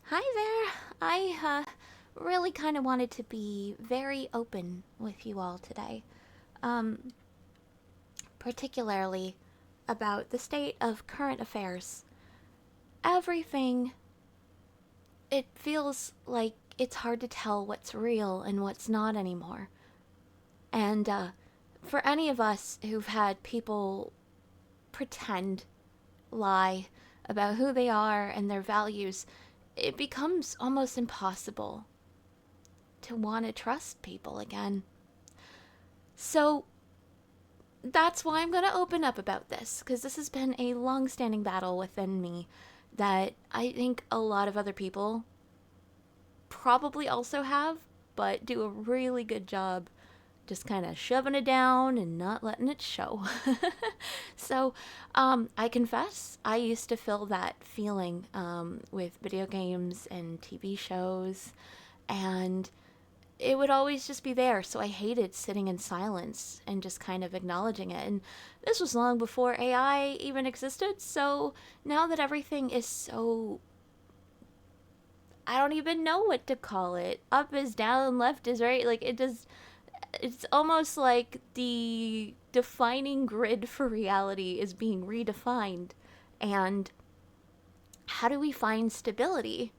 Hi there. I really kind of wanted to be very open with you all today, um, particularly about the state of current affairs. Everything, it feels like it's hard to tell what's real and what's not anymore. And for any of us who've had people pretend, lie about who they are and their values, it becomes almost impossible to want to trust people again. So that's why I'm going to open up about this, because this has been a long standing battle within me that I think a lot of other people probably also have, but do a really good job just kind of shoving it down and not letting it show. So, I confess, I used to feel that feeling with video games and TV shows, and it would always just be there. So I hated sitting in silence and just kind of acknowledging it. And this was long before AI even existed. So now that everything is so, I don't even know what to call it. Up is down, left is right. Like it does, it's almost like the defining grid for reality is being redefined. And how do we find stability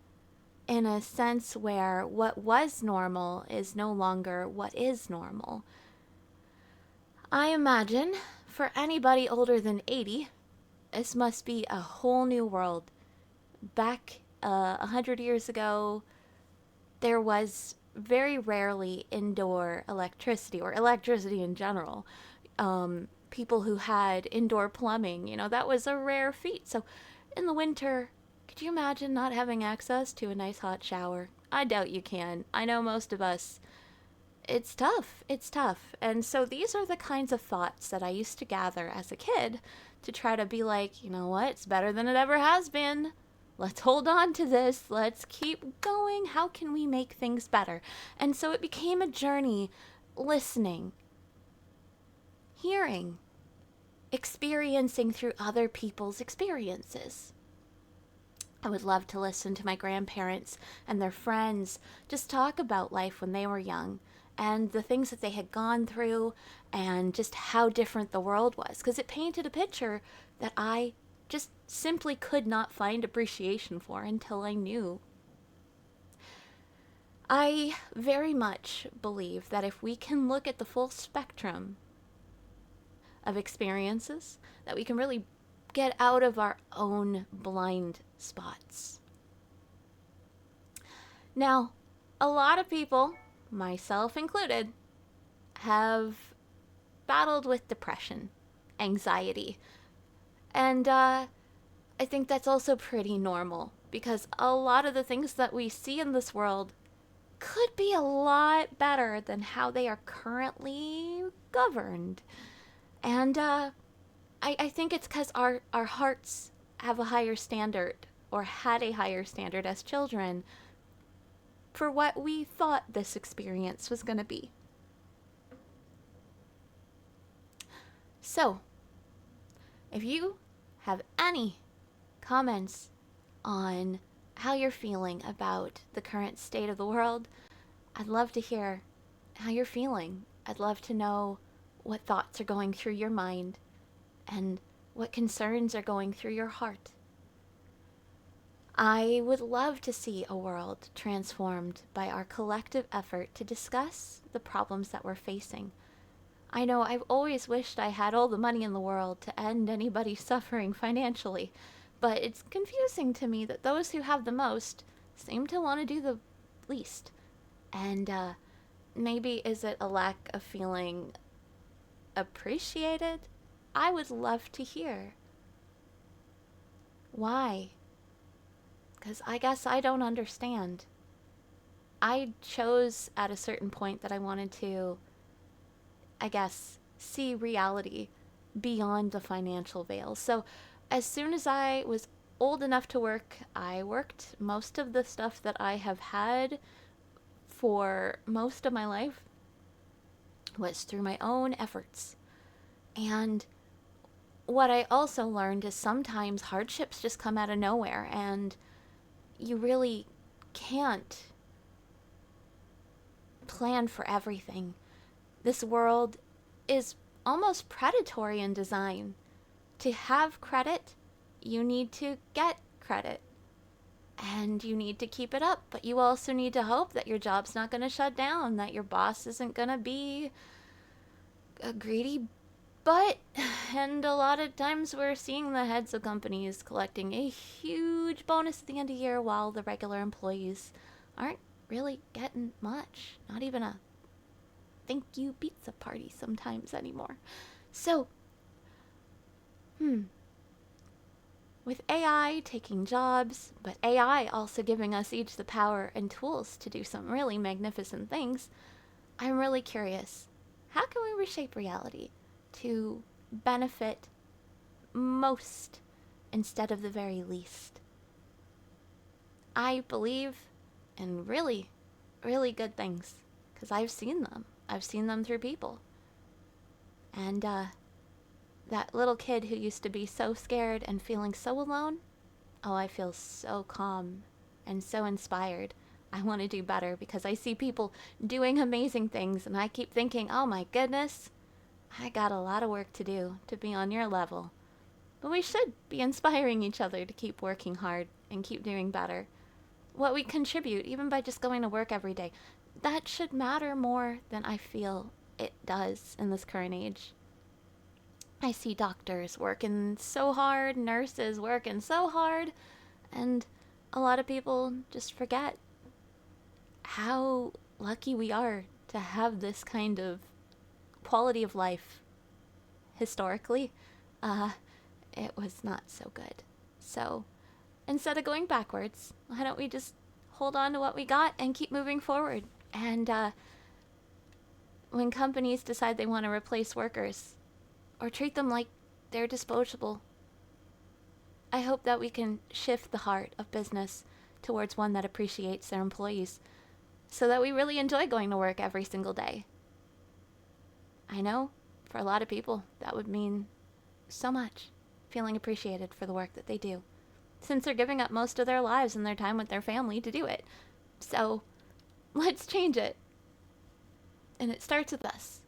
in a sense where what was normal is no longer what is normal? I imagine for anybody older than 80, this must be a whole new world. Back 100 years ago, there was very rarely indoor electricity or electricity in general. People who had indoor plumbing, that was a rare feat. So in the winter, could you imagine not having access to a nice hot shower? I doubt you can. I know most of us, it's tough. It's tough. And so these are the kinds of thoughts that I used to gather as a kid to try to be like, you know what? It's better than it ever has been. Let's hold on to this. Let's keep going. How can we make things better? And so it became a journey listening, hearing, experiencing through other people's experiences. I would love to listen to my grandparents and their friends just talk about life when they were young and the things that they had gone through and just how different the world was, because it painted a picture that I just simply could not find appreciation for until I knew. I very much believe that if we can look at the full spectrum of experiences, that we can really get out of our own blind spots. Now, a lot of people, myself included, have battled with depression, anxiety, and I think that's also pretty normal because a lot of the things that we see in this world could be a lot better than how they are currently governed. And I think it's because our hearts have a higher standard or had a higher standard as children for what we thought this experience was going to be. So, if you have any comments on how you're feeling about the current state of the world, I'd love to hear how you're feeling. I'd love to know what thoughts are going through your mind and what concerns are going through your heart. I would love to see a world transformed by our collective effort to discuss the problems that we're facing. I know I've always wished I had all the money in the world to end anybody's suffering financially, but it's confusing to me that those who have the most seem to want to do the least. And maybe is it a lack of feeling appreciated? I would love to hear. Why? Because I guess I don't understand. I chose at a certain point that I wanted to, I guess, see reality beyond the financial veil. So as soon as I was old enough to work, I worked. Most of the stuff that I have had for most of my life was through my own efforts. And what I also learned is sometimes hardships just come out of nowhere and you really can't plan for everything. This world is almost predatory in design. To have credit, you need to get credit. And you need to keep it up, but you also need to hope that your job's not going to shut down, that your boss isn't going to be a greedy butt. And a lot of times we're seeing the heads of companies collecting a huge bonus at the end of the year while the regular employees aren't really getting much. Not even a thank you pizza party sometimes anymore. So, with AI taking jobs, but AI also giving us each the power and tools to do some really magnificent things, I'm really curious. How can we reshape reality to benefit most instead of the very least? I believe in really, really good things because I've seen them. I've seen them through people. And that little kid who used to be so scared and feeling so alone, oh, I feel so calm and so inspired. I want to do better because I see people doing amazing things and I keep thinking, oh my goodness, I got a lot of work to do to be on your level. But we should be inspiring each other to keep working hard and keep doing better. What we contribute, even by just going to work every day, that should matter more than I feel it does in this current age. I see doctors working so hard, nurses working so hard, and a lot of people just forget how lucky we are to have this kind of quality of life. Historically, it was not so good. So, instead of going backwards, why don't we just hold on to what we got and keep moving forward? And when companies decide they want to replace workers or treat them like they're disposable, I hope that we can shift the heart of business towards one that appreciates their employees so that we really enjoy going to work every single day. I know for a lot of people that would mean so much, feeling appreciated for the work that they do, since they're giving up most of their lives and their time with their family to do it. So let's change it. And it starts with us.